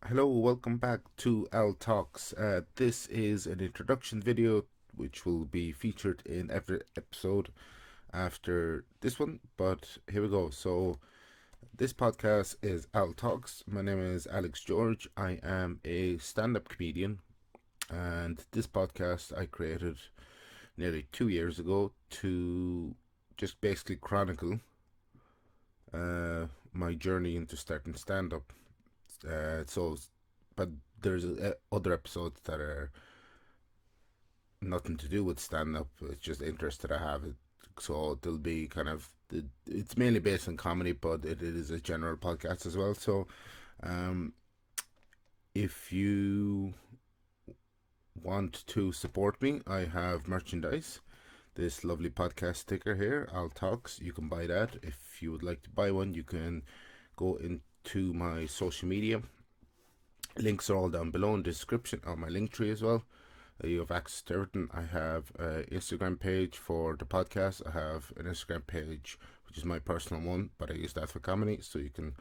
Hello, welcome back to Al Talks. This is an introduction video which will be featured in every episode after this one. But here we go. So, this podcast is Al Talks. My name is Alex George. I am a stand up comedian, and this podcast I created nearly 2 years ago to just basically chronicle my journey into starting stand up. So, but there's other episodes that are nothing to do with stand up. It's just interest that I have. So there'll be it's mainly based on comedy, but it is a general podcast as well. So, um, if you want to support me, I have merchandise. This lovely podcast sticker here, Al Talks. You can buy that. If you would like to buy one, you can go into my social media. Links are all down below in the description on my link tree as well. You have access to everything. I have an Instagram page for the podcast. I have an Instagram page which is my personal one, but I use that for comedy. So you can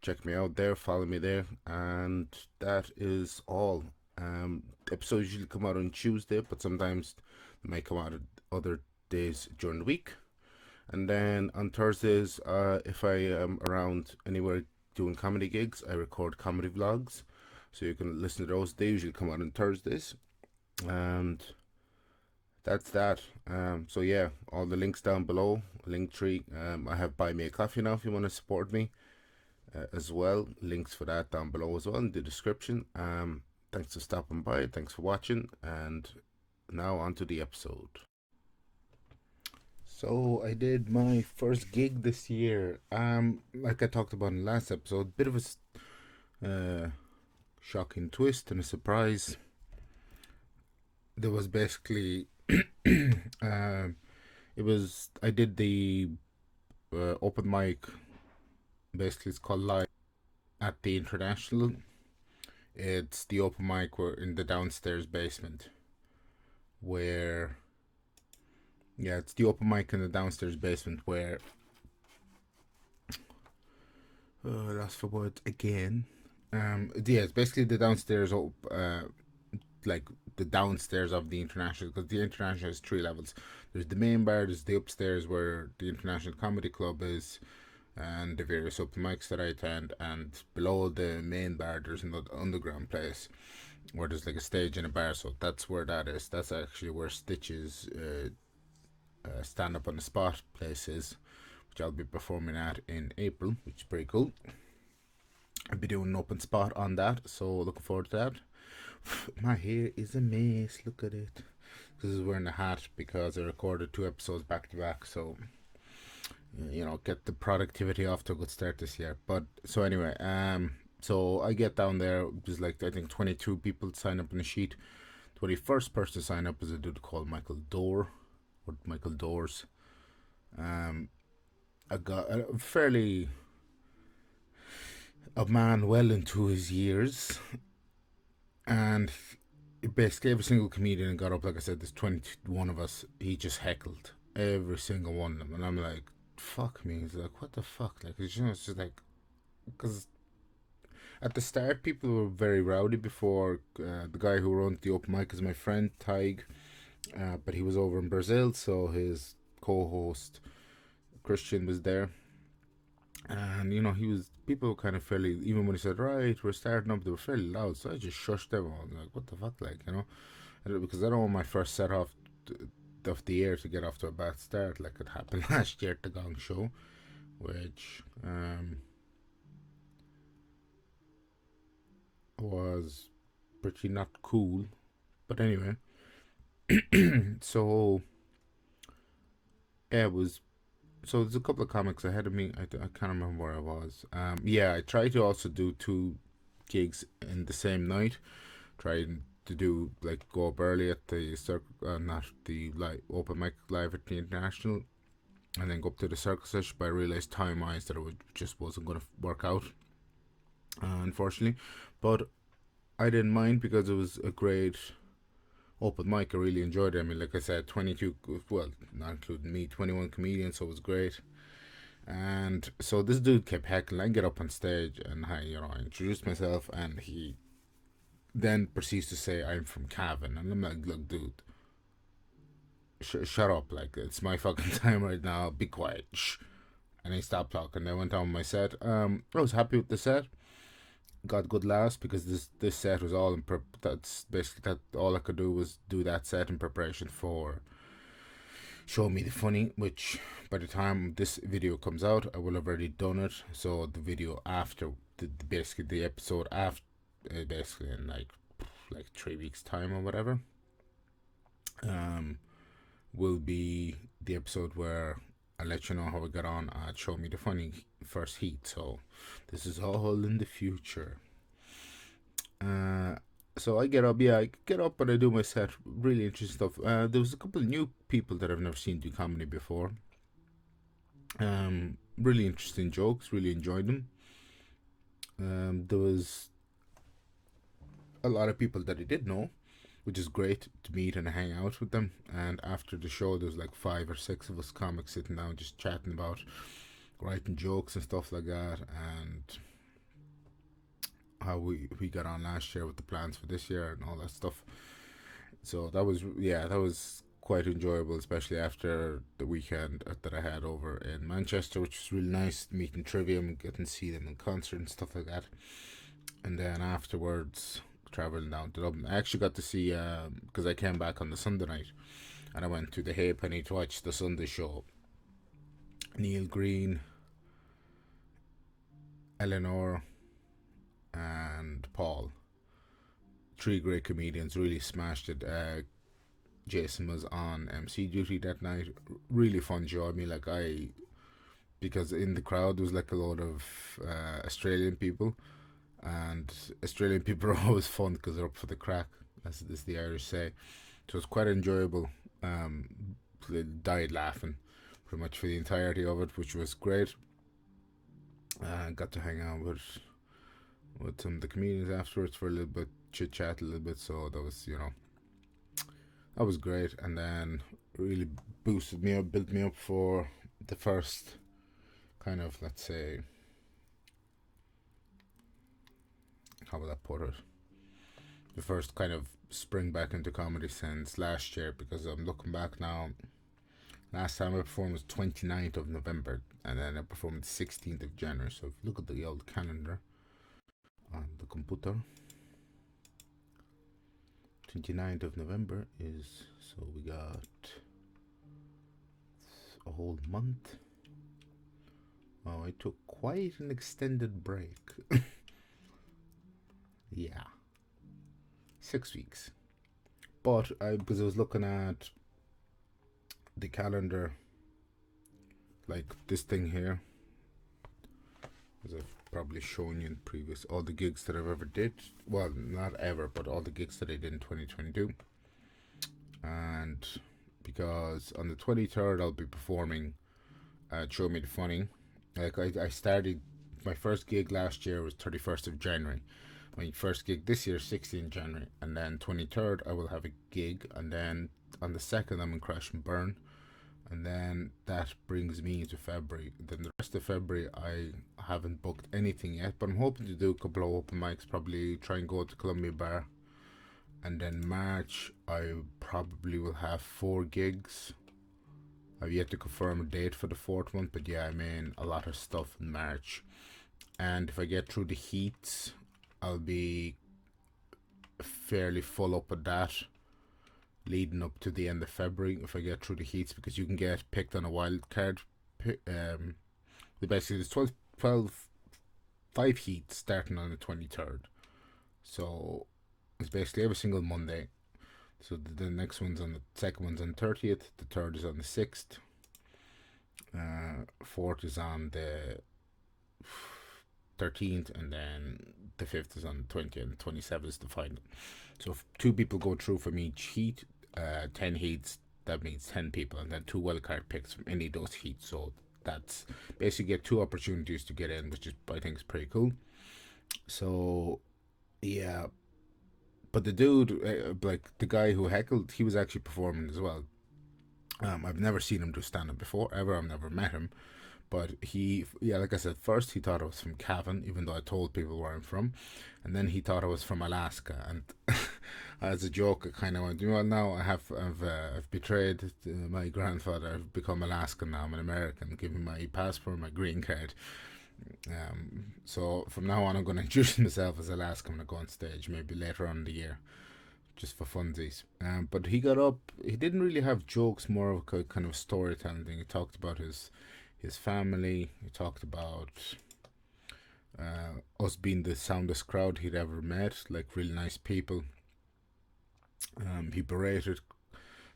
check me out there, follow me there, and that is all. Episodes usually come out on Tuesday, but sometimes they might come out at other days during the week. And then on Thursdays, if I am around anywhere doing comedy gigs, I record comedy vlogs. So you can listen to those. They usually come out on Thursdays. And that's that. So yeah, all the links down below, link tree. I have Buy Me a Coffee now if you want to support me as well. Links for that down below as well in the description. Thanks for stopping by. Thanks for watching. And now on to the episode. So I did my first gig this year. Like I talked about in the last episode, bit of a shocking twist and a surprise. There was basically, it was I did the open mic. Basically, it's called Live at the International. It's the open mic where in the downstairs basement, where it's the open mic in the downstairs basement where lost for words again. It's basically the downstairs like the downstairs of the international, because the international has three levels. There's the main bar, there's the upstairs where the International Comedy Club is, and the various open mics that I attend, and below the main bar there's another underground place where there's like a stage and a bar. So that's where that is. That's actually where Stitch's stand up on the spot place is, which I'll be performing at in April, which is pretty cool. I'll be doing an open spot on that, so looking forward to that. My hair is a mess, look at it. This is wearing a hat because I recorded 2 episodes back to back, so get the productivity off to a good start this year. But so anyway, so I get down there. There's like I think 22 people sign up on the sheet. 21st person to sign up is a dude called Michael Dorr, or Michael Doors. I got a man well into his years, and basically every single comedian got up. Like I said, there's 21 of us. He just heckled every single one of them, and I'm like, fuck me. He's like, what the fuck? Like, it's just like, because at the start people were very rowdy before. The guy who runs the open mic is my friend Tig, but he was over in Brazil, so his co-host Christian was there. And people were kind of fairly, even when he said, right, we're starting up, they were fairly loud. So I just shushed everyone, like, what the fuck, because I don't want my first set off of the year to get off to a bad start, like it happened last year at the Gong Show, which was pretty not cool. But anyway, so yeah, it was. So there's a couple of comics ahead of me. I can't remember where I was. I tried to also do 2 gigs in the same night. Trying to do like go up early at the not the open mic live at the International, and then go up to the Circus. But I realized time wise that just wasn't going to work out, unfortunately. But I didn't mind because it was a great open mic. I really enjoyed it. I mean, like I said, 22, well, not including me, 21 comedians, so it was great. And so this dude kept heckling. I get up on stage and I introduced myself, and he then proceeds to say I'm from Cavan, and I'm like, look, dude, shut up, like it's my fucking time right now. Be quiet. Shh. And he stopped talking. I went on with my set. I was happy with the set. Got good laughs because this set was all in that's basically that all I could do was do that set in preparation for Show Me the Funny, which by the time this video comes out I will have already done it. So the video after basically the episode after, basically in like 3 weeks time or whatever, um will be the episode where I'll let you know how I got on at Show Me the Funny first heat. So this is all in the future. So I get up, and I do my set. Really interesting stuff. There was a couple of new people that I've never seen do comedy before. Really interesting jokes. Really enjoyed them. There was a lot of people that I did know, which is great to meet and hang out with them. And after the show, there was like 5 or 6 of us comics sitting down just chatting about writing jokes and stuff like that, and how we got on last year with the plans for this year and all that stuff. So that was quite enjoyable, especially after the weekend that I had over in Manchester, which was really nice, meeting Trivium and getting to see them in concert and stuff like that. And then afterwards, traveling down to Dublin, I actually got to see, because I came back on the Sunday night, and I went to the Halfpenny to watch the Sunday show. Neil Green, Eleanor, and Paul, 3 great comedians, really smashed it. Jason was on MC duty that night. Really fun show. I mean, because in the crowd there was like a lot of Australian people, and Australian people are always fun because they're up for the crack, as the Irish say. So it's quite enjoyable. Died laughing pretty much for the entirety of it, which was great. Got to hang out with some of the comedians afterwards for a little bit, chit chat a little bit. So that was great, and then really boosted me up, built me up for the first kind of, let's say, how will I put it? The first kind of spring back into comedy since last year, because I'm looking back now. Last time I performed was 29th of November, and then I performed 16th of January. So if you look at the old calendar on the computer, 29th of November is, so we got a whole month. Oh, I took quite an extended break. Yeah, 6 weeks. But because I was looking at the calendar, like this thing here, as I've probably shown you in previous, all the gigs that I've ever did. Well, not ever, but all the gigs that I did in 2022. And because on the 23rd I'll be performing Show Me the Funny. Like I started, my first gig last year was 31st of January. My first gig this year, 16th January, and then 23rd I will have a gig, and then on the 2nd I'm in Crash and Burn, and then that brings me into February. Then the rest of February I haven't booked anything yet, but I'm hoping to do a couple of open mics, probably try and go to Columbia Bar, and then March I probably will have 4 gigs. I've yet to confirm a date for the 4th one, but yeah, I mean a lot of stuff in March, and if I get through the heats I'll be fairly full up with that leading up to the end of February if I get through the heats, because you can get picked on a wild card. Basically there's 5 heats starting on the 23rd, so it's basically every single Monday. So the next one's on the second one's on the 30th, the third is on the 6th, 4th is on the 13th, and then the 5th is on the 20th, and 27th is the final. So if 2 people go through from each heat, 10 heats, that means 10 people, and then 2 wildcard picks from any of those heats. So that's basically get 2 opportunities to get in, which is, I think, is pretty cool. So yeah, but the dude, like the guy who heckled, he was actually performing as well. I've never seen him do stand up before, ever. I've never met him, But yeah, like I said, first he thought I was from Cavan, even though I told people where I'm from, and then he thought I was from Alaska. And as a joke, I kind of went, well, now I've betrayed my grandfather. I've become Alaskan now. I'm an American. Give me my passport, my green card. So from now on, I'm going to introduce myself as Alaska when I go on stage, maybe later on in the year, just for funsies. But he got up. He didn't really have jokes, more of a kind of storytelling thing. He talked about his family. He talked about us being the soundest crowd he'd ever met, like really nice people. He berated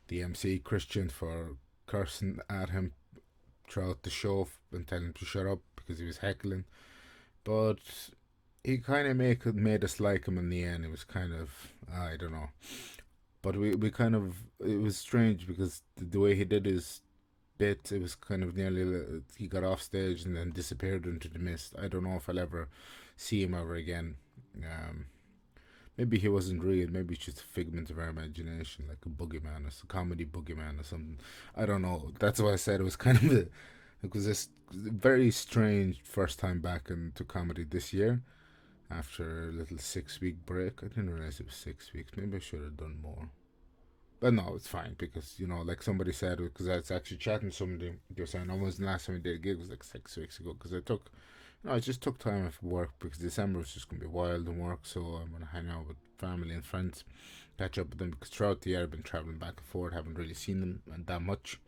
the MC Christian for cursing at him throughout the show and telling him to shut up because he was heckling. But he kind of made us like him in the end. It was kind of, I don't know. But we kind of, it was strange because the way he did his bit, it was kind of nearly, he got off stage and then disappeared into the mist. I don't know if I'll ever see him ever again. Um, Maybe he wasn't real. Maybe it's just a figment of our imagination, like a boogeyman, a comedy boogeyman or something. I don't know. That's why I said it was kind of it was this very strange first time back into comedy this year after a little 6 week break. I didn't realize it was 6 weeks. Maybe I should have done more. But no, it's fine because like somebody said, because I was actually chatting to somebody, they were saying, "Oh, when was the last time we did a gig?" It was like 6 weeks ago because I just took time off work because December was just gonna be wild in work, so I'm gonna hang out with family and friends, catch up with them because throughout the year I've been traveling back and forth, haven't really seen them and that much.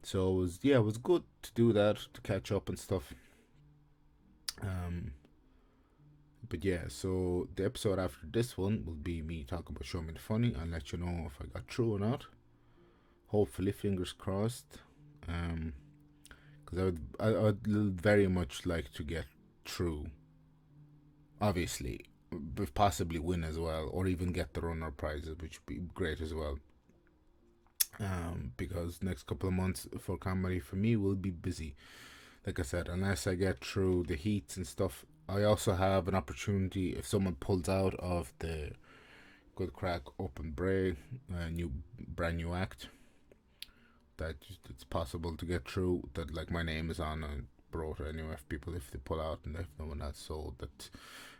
So it was good to do that, to catch up and stuff. Um, but yeah, so the episode after this one will be me talking about Show Me the Funny. I'll let you know if I got through or not. Hopefully, fingers crossed. Because I would very much like to get through. Obviously, but possibly win as well, or even get the runner prizes, which would be great as well. Because next couple of months for comedy for me will be busy. Like I said, unless I get through the heats and stuff, I also have an opportunity if someone pulls out of the Good Crack Open Bray, brand new act, that it's possible to get through. That like my name is on a rota anyway. If they pull out and if no one else, so that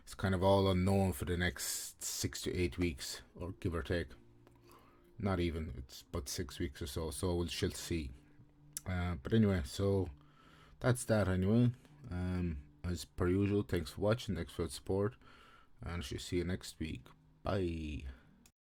it's kind of all unknown for the next 6 to 8 weeks, or give or take. Not even. It's about 6 weeks or so. So we'll shall see. But anyway, so that's that anyway. As per usual, thanks for watching. Thanks for the support, and I shall see you next week. Bye.